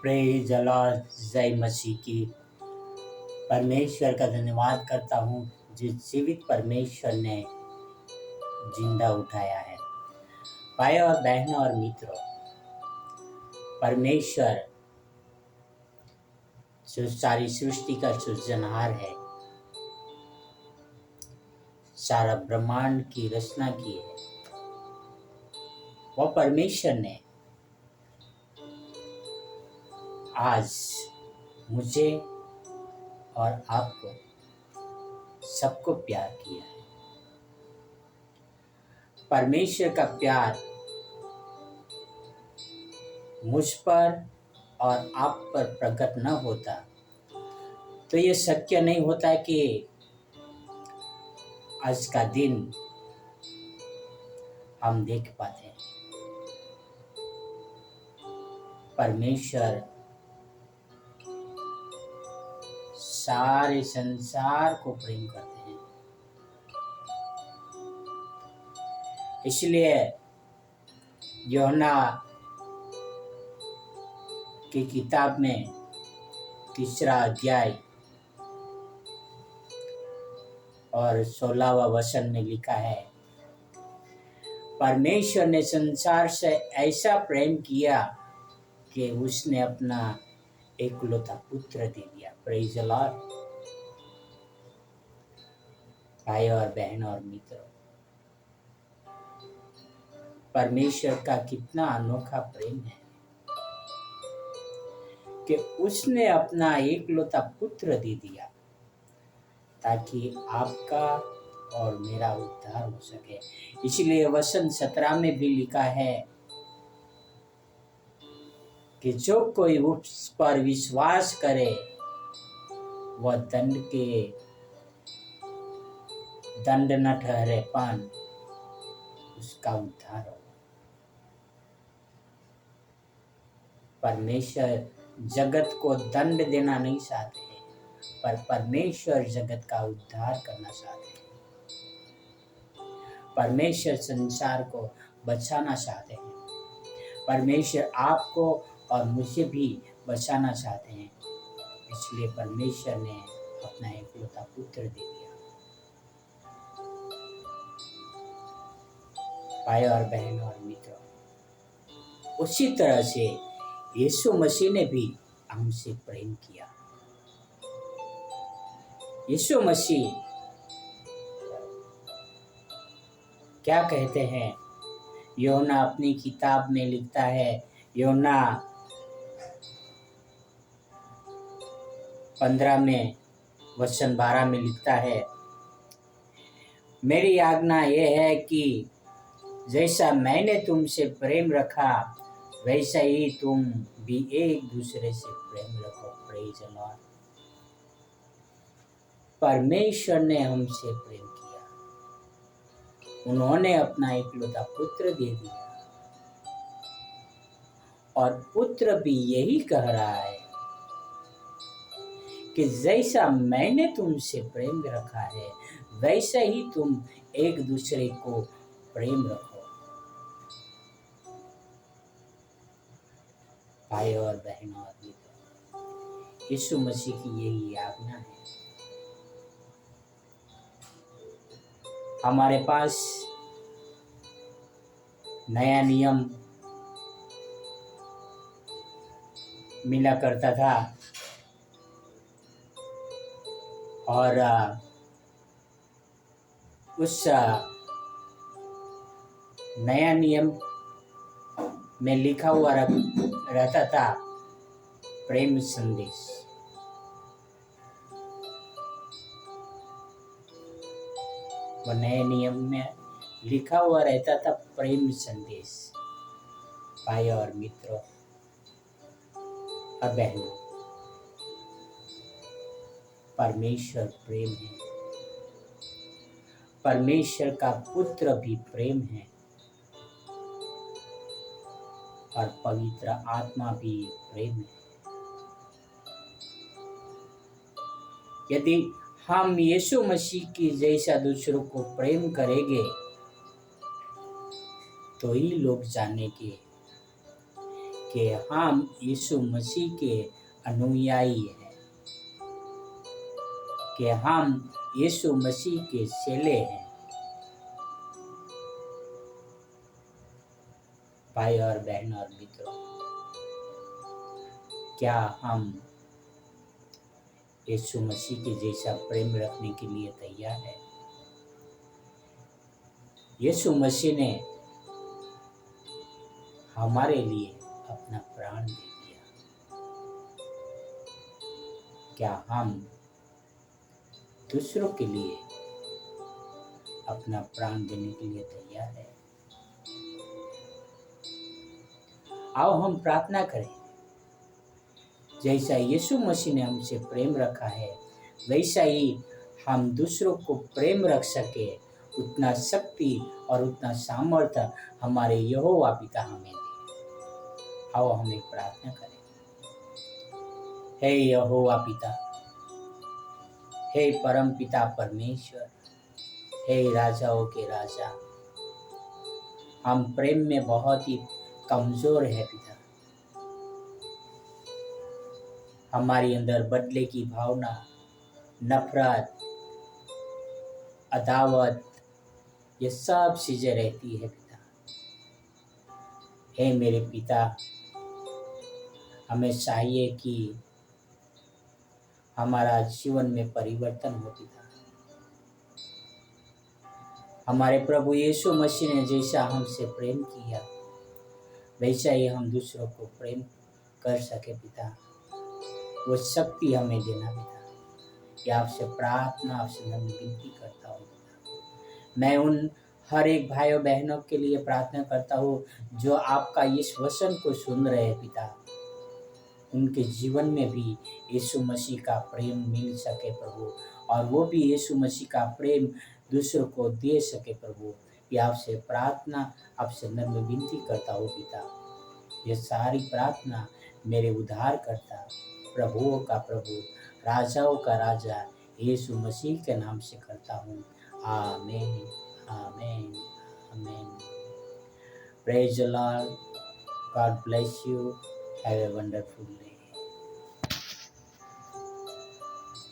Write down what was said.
Praise अल्लाह, जय मसीह की। परमेश्वर का धन्यवाद करता हूँ जिस जीवित परमेश्वर ने जिंदा उठाया है। भाई और बहनों और मित्रों, परमेश्वर जो सारी सृष्टि का सृजनहार है, सारा ब्रह्मांड की रचना की है, वह परमेश्वर ने आज मुझे और आपको सबको प्यार किया है। परमेश्वर का प्यार मुझ पर और आप पर प्रकट न होता तो ये शक्य नहीं होता कि आज का दिन हम देख पाते। परमेश्वर सारे संसार को प्रेम करते हैं, इसलिए यूहन्ना की किताब में 3 अध्याय और 16वां वचन में लिखा है, परमेश्वर ने संसार से ऐसा प्रेम किया कि उसने अपना एकलौता पुत्र दे दिया। Praise the Lord. भाई और बहन और मित्रों, परमेश्वर का कितना अनोखा प्रेम है कि उसने अपना एकलौता पुत्र दे दिया ताकि आपका और मेरा उद्धार हो सके। इसलिए वचन 17 में भी लिखा है कि जो कोई उस पर विश्वास करे वह दंड न ठहरे पान उसका उद्धार हो। परमेश्वर जगत को दंड देना नहीं चाहते हैं, पर परमेश्वर जगत का उद्धार करना चाहते हैं। परमेश्वर संसार को बचाना चाहते हैं। परमेश्वर आपको और मुझे भी बचाना चाहते हैं, इसलिए परमेश्वर ने अपना एकलौता पुत्र दे दिया। भाई और बहन और मित्रों, उसी तरह से यीशु मसीह ने भी हमसे प्रेम किया। यीशु मसीह क्या कहते हैं? यूहन्ना अपनी किताब में लिखता है, यूहन्ना 15 में वचन 12 में लिखता है, मेरी आज्ञा यह है कि जैसा मैंने तुमसे प्रेम रखा वैसा ही तुम भी एक दूसरे से प्रेम रखो। Praise the Lord. परमेश्वर ने हमसे प्रेम किया, उन्होंने अपना एकलौता पुत्र दे दिया और पुत्र भी यही कह रहा है कि जैसा मैंने तुमसे प्रेम रखा है वैसा ही तुम एक दूसरे को प्रेम रखो। भाई और बहनों और मित्रों, यीशु मसीह की यही आज्ञा है। हमारे पास नया नियम मिला करता था और उस नया नियम में लिखा हुआ रहता था प्रेम संदेश। वह नए नियम में लिखा हुआ रहता था प्रेम संदेश। भाई और मित्रों और बहनों, परमेश्वर प्रेम है, परमेश्वर का पुत्र भी प्रेम है और पवित्र आत्मा भी प्रेम है। यदि हम यीशु मसीह की जैसा दूसरों को प्रेम करेंगे तो ही लोग जानेंगे कि हम यीशु मसीह के अनुयायी हैं, कि हम यीशु मसीह के चेले हैं। भाई और बहन और मित्रों, क्या हम यीशु मसीह के जैसा प्रेम रखने के लिए तैयार है? यीशु मसीह ने हमारे लिए अपना प्राण दे दिया। क्या हम दूसरों के लिए अपना प्राण देने के लिए तैयार है? आओ हम प्रार्थना करें। जैसा यीशु मसीह ने हमसे प्रेम रखा है, वैसा ही हम दूसरों को प्रेम रख सके, उतना शक्ति और उतना सामर्थ्य हमारे यहोवा पिता हमें दे। आओ हम एक प्रार्थना करें। हे यहोवा पिता, हे परम पिता परमेश्वर, हे राजाओं के राजा, हम प्रेम में बहुत ही कमजोर है पिता। हमारे अंदर बदले की भावना, नफरत, अदावत, ये सब चीजें रहती है पिता। हे मेरे पिता, हमें चाहिए कि हमारा जीवन में परिवर्तन हो पिता। हमारे प्रभु यीशु मसीह ने जैसा हमसे प्रेम किया, वैसा ही हम दूसरों को प्रेम कर सके पिता। वो शक्ति हमें देना पिता। ये आपसे प्रार्थना, आपसे विनती करता हूँ। मैं उन हर एक भाइयों बहनों के लिए प्रार्थना करता हूँ जो आपका इस वचन को सुन रहे हैं पिता। उनके जीवन में भी यीशु मसीह का प्रेम मिल सके प्रभु, और वो भी यीशु मसीह का प्रेम दूसरों को दे सके प्रभु। ये आपसे प्रार्थना, आपसे नम्र विनती करता हूँ पिता। ये सारी प्रार्थना मेरे उद्धारकर्ता, प्रभुओं का प्रभु, राजाओं का राजा यीशु मसीह के नाम से करता हूँ। आमीन, आमीन, आमीन। Praise the Lord. God bless you. Have a wonderful day.